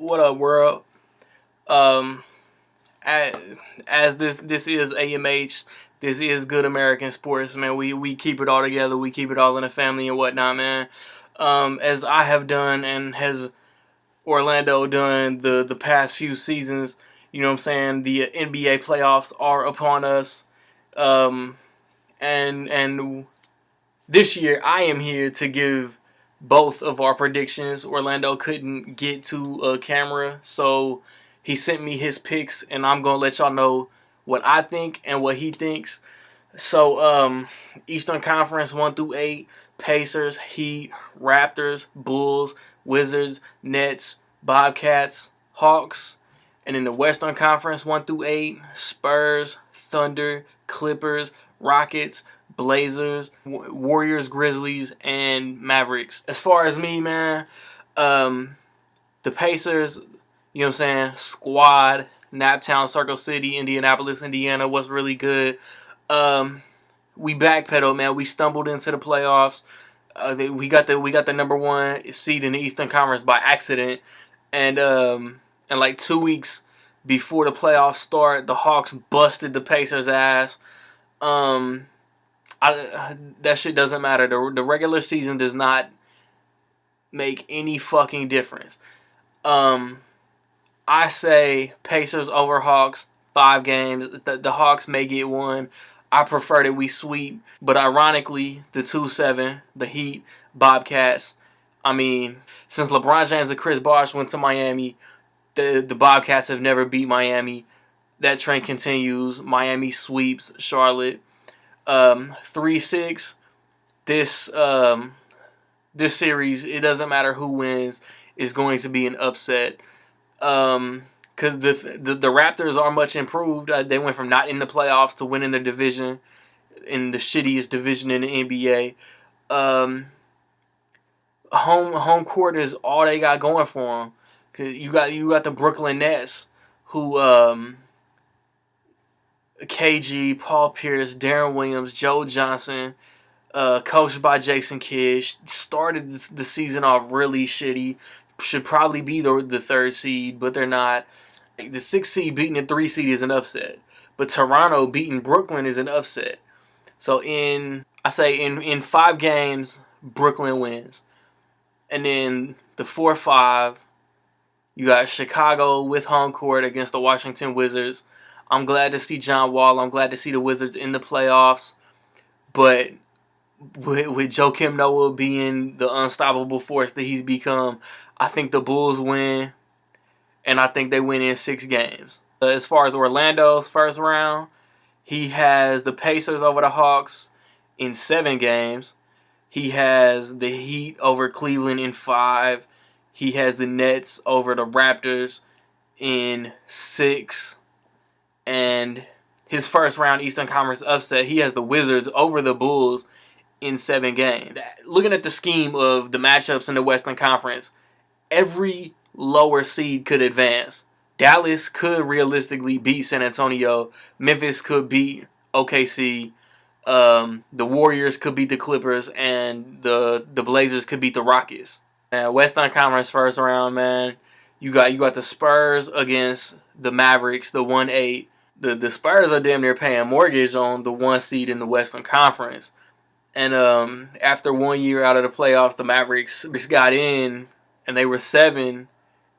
What up, world? Um, as, as this is AMH, this is Good American Sports, man. We keep it all together. We keep it all in the family and whatnot, man. As I have done and has Orlando done the past few seasons. You know what I'm saying? The NBA playoffs are upon us. Um, and this year I am here to give both of our predictions. Orlando couldn't get to a camera, so he sent me his picks, and I'm gonna let y'all know what I think and what he thinks. So, Eastern Conference 1 through 8: Pacers, Heat, Raptors, Bulls, Wizards, Nets, Bobcats, Hawks. And in the Western Conference 1 through 8: Spurs, Thunder, Clippers, Rockets, Blazers, Warriors, Grizzlies, and Mavericks. As far as me, man, um, the Pacers, you know what I'm saying, squad, Naptown, Circle City, Indianapolis, Indiana was really good. Um, we backpedaled, man. We stumbled into the playoffs. We got the number one seed in the Eastern Conference by accident, and like 2 weeks before the playoffs start, the Hawks busted the Pacers' ass. Um, that shit doesn't matter. The regular season does not make any fucking difference. Um, I say Pacers over Hawks, 5 games. The Hawks may get one. I prefer that we sweep. But ironically, the 2-7, the Heat, Bobcats. I mean, since LeBron James and Chris Bosh went to Miami, the Bobcats have never beat Miami. That trend continues. Miami sweeps Charlotte. 3-6. This series, it doesn't matter who wins, is going to be an upset. Because the Raptors are much improved. They went from not in the playoffs to winning their division, in the shittiest division in the NBA. Home court is all they got going for them. Cause you got the Brooklyn Nets, who KG, Paul Pierce, Darren Williams, Joe Johnson, coached by Jason Kidd, started the season off really shitty. Should probably be the third seed, but they're not. The 6th seed beating the 3 seed is an upset, but Toronto beating Brooklyn is an upset. So in 5 games, Brooklyn wins, and then the 4-5, you got Chicago with home court against the Washington Wizards. I'm glad to see John Wall. I'm glad to see the Wizards in the playoffs, but with Joakim Noah being the unstoppable force that he's become, I think the Bulls win, and I think they win in 6 games. As far as Orlando's first round, he has the Pacers over the Hawks in 7 games. He has the Heat over Cleveland in 5. He has the Nets over the Raptors in 6. And his first round Eastern Conference upset, he has the Wizards over the Bulls in 7 games. Looking at the scheme of the matchups in the Western Conference, every lower seed could advance. Dallas could realistically beat San Antonio. Memphis could beat OKC. The Warriors could beat the Clippers, and the Blazers could beat the Rockets. Western Conference first round, man. You got the Spurs against the Mavericks, the 1-8. The Spurs are damn near paying mortgage on the 1 seed in the Western Conference. And after 1 year out of the playoffs, the Mavericks got in, and they were 7.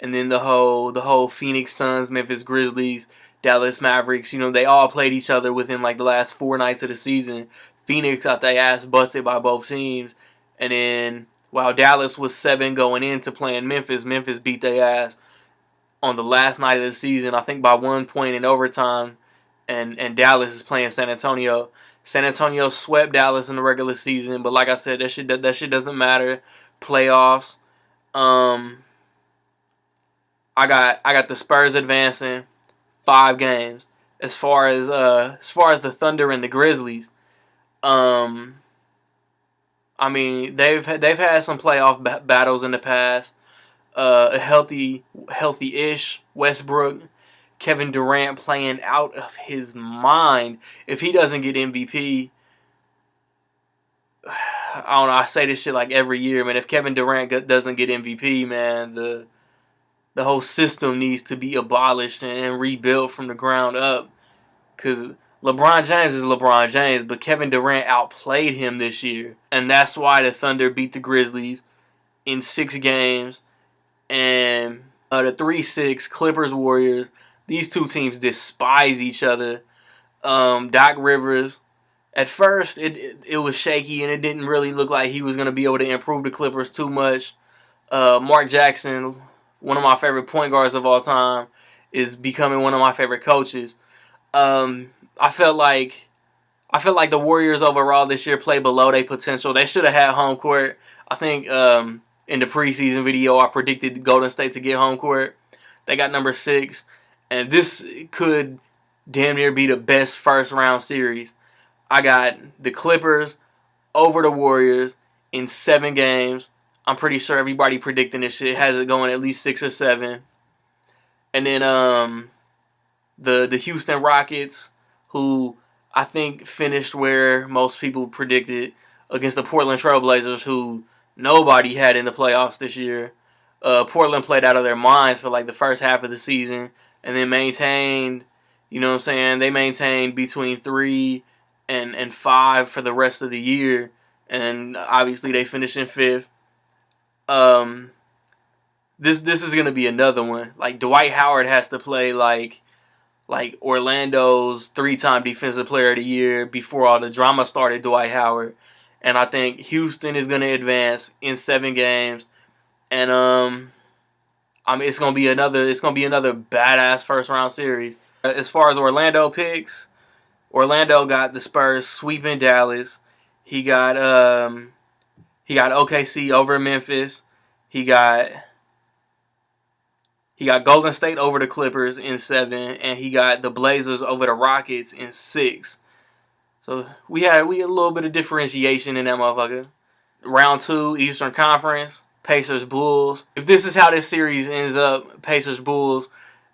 And then the whole Phoenix Suns, Memphis Grizzlies, Dallas Mavericks, they all played each other within like the last 4 nights of the season. Phoenix got their ass busted by both teams, and then while Dallas was 7 going into playing Memphis, Memphis beat their ass on the last night of the season, I think by 1 point in overtime, and Dallas is playing San Antonio. San Antonio swept Dallas in the regular season, but like I said, that shit doesn't matter. Playoffs. I got the Spurs advancing 5 games. As far as the Thunder and the Grizzlies, I mean they've had some playoff battles in the past. A healthy-ish Westbrook, Kevin Durant playing out of his mind. If he doesn't get MVP, I don't know. I say this shit like every year, man. If Kevin Durant doesn't get MVP, man, the whole system needs to be abolished and rebuilt from the ground up. Because LeBron James is LeBron James, but Kevin Durant outplayed him this year. And that's why the Thunder beat the Grizzlies in 6 games. And the 3-6 Clippers Warriors, these two teams despise each other. Doc Rivers, at first it was shaky and it didn't really look like he was going to be able to improve the Clippers too much. Mark Jackson, one of my favorite point guards of all time, is becoming one of my favorite coaches. Um, I felt like the Warriors overall this year played below their potential. They should have had home court. I think in the preseason video I predicted Golden State to get home court. They got number 6, and this could damn near be the best first round series. I got the Clippers over the Warriors in 7 games. I'm pretty sure everybody predicting this shit has it going at least 6 or 7. And then the Houston Rockets, who I think finished where most people predicted, against the Portland Trailblazers, who nobody had in the playoffs this year. Portland played out of their minds for like the first half of the season, and then maintained, you know what I'm saying? They maintained between 3 and 5 for the rest of the year, and obviously they finished in 5th. This is gonna be another one. Like Dwight Howard has to play like Orlando's 3-time Defensive Player of the Year before all the drama started. Dwight Howard, and I think Houston is gonna advance in 7 games, and I mean it's gonna be another badass first round series. As far as Orlando picks, Orlando got the Spurs sweeping Dallas. He got OKC over Memphis. He got Golden State over the Clippers in 7, and he got the Blazers over the Rockets in 6. So we had a little bit of differentiation in that motherfucker. Round 2, Eastern Conference, Pacers Bulls. If this is how this series ends up, Pacers Bulls,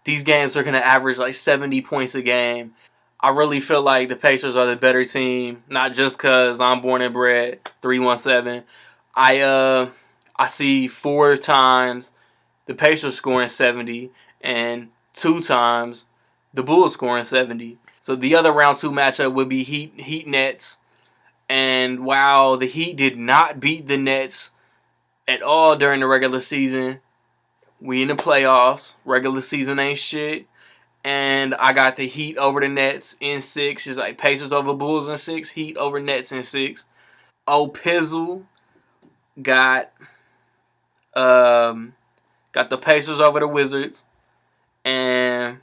these games are gonna average like 70 points a game. I really feel like the Pacers are the better team, not just because I'm born and bred 317. I see 4 times the Pacers scoring 70 and 2 times the Bulls scoring 70. So the other round 2 matchup would be Heat Nets. And while the Heat did not beat the Nets at all during the regular season, we in the playoffs. Regular season ain't shit. And I got the Heat over the Nets in 6. It's like Pacers over Bulls in 6. Heat over Nets in 6. Pizzle got the Pacers over the Wizards. And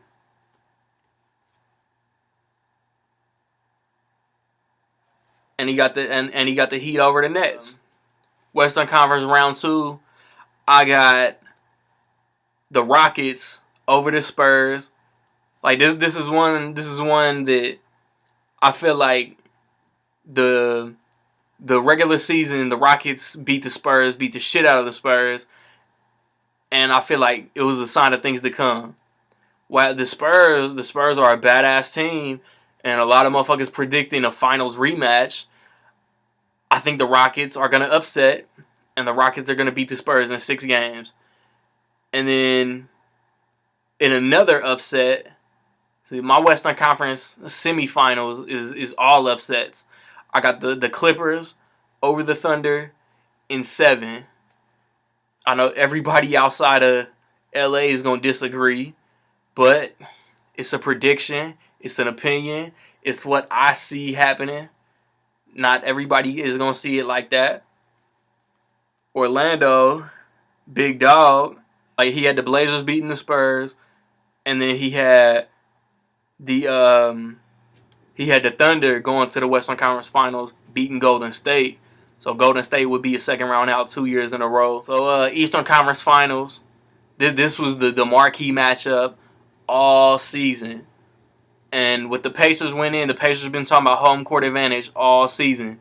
he got the Heat over the Nets. Western Conference round 2, I got the Rockets over the Spurs. Like this is one that I feel like the regular season the Rockets beat the Spurs, beat the shit out of the Spurs, and I feel like it was a sign of things to come. While the Spurs are a badass team, and a lot of motherfuckers predicting a finals rematch, I think the Rockets are gonna upset, and the Rockets are gonna beat the Spurs in 6 games. And then in another upset, see, my Western Conference semifinals is all upsets. I got the Clippers over the Thunder in 7. I know everybody outside of LA is going to disagree, but it's a prediction. It's an opinion. It's what I see happening. Not everybody is going to see it like that. Orlando, big dog. Like, he had the Blazers beating the Spurs, and then he had the Thunder going to the Western Conference Finals, beating Golden State. So Golden State would be a second round out 2 years in a row. So Eastern Conference Finals, this was the marquee matchup all season. And with the Pacers winning, the Pacers been talking about home court advantage all season.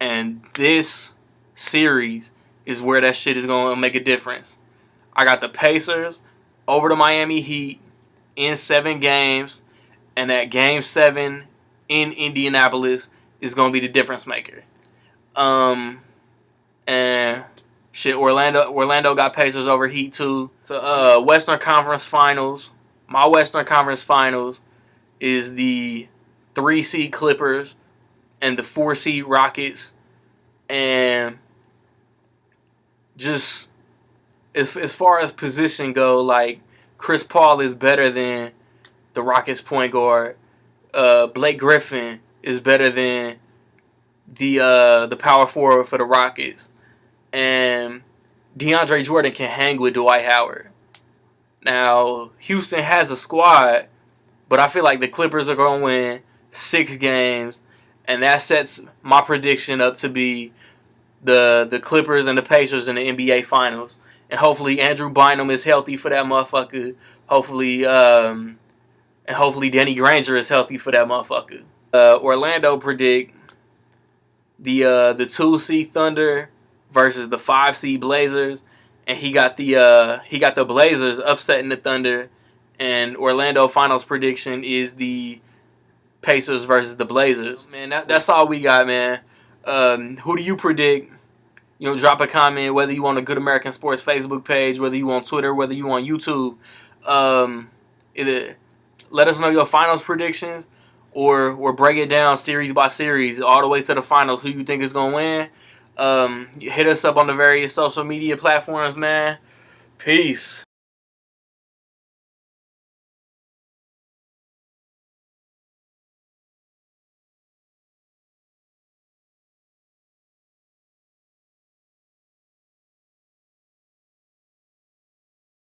And this series is where that shit is going to make a difference. I got the Pacers over the Miami Heat in 7 games. And that Game 7 in Indianapolis is going to be the difference maker. And Shit, Orlando got Pacers over Heat too. So Western Conference Finals. My Western Conference Finals is the 3 seed Clippers and the 4 seed Rockets. And just as far as position go, like Chris Paul is better than the Rockets point guard. Blake Griffin is better than the power forward for the Rockets. And DeAndre Jordan can hang with Dwight Howard. Now, Houston has a squad, but I feel like the Clippers are going to win 6 games, and that sets my prediction up to be the Clippers and the Pacers in the NBA Finals. And hopefully Andrew Bynum is healthy for that motherfucker. Hopefully, and hopefully Danny Granger is healthy for that motherfucker. Orlando predict the 2 seed Thunder versus the 5 seed Blazers, and he got the Blazers upsetting the Thunder. And Orlando finals prediction is the Pacers versus the Blazers. Man, that's all we got, man. Who do you predict? Drop a comment, whether you on a Good American Sports Facebook page, whether you on Twitter, whether you on YouTube. Either let us know your finals predictions, or break it down series by series all the way to the finals. Who you think is gonna win? Hit us up on the various social media platforms, man. Peace.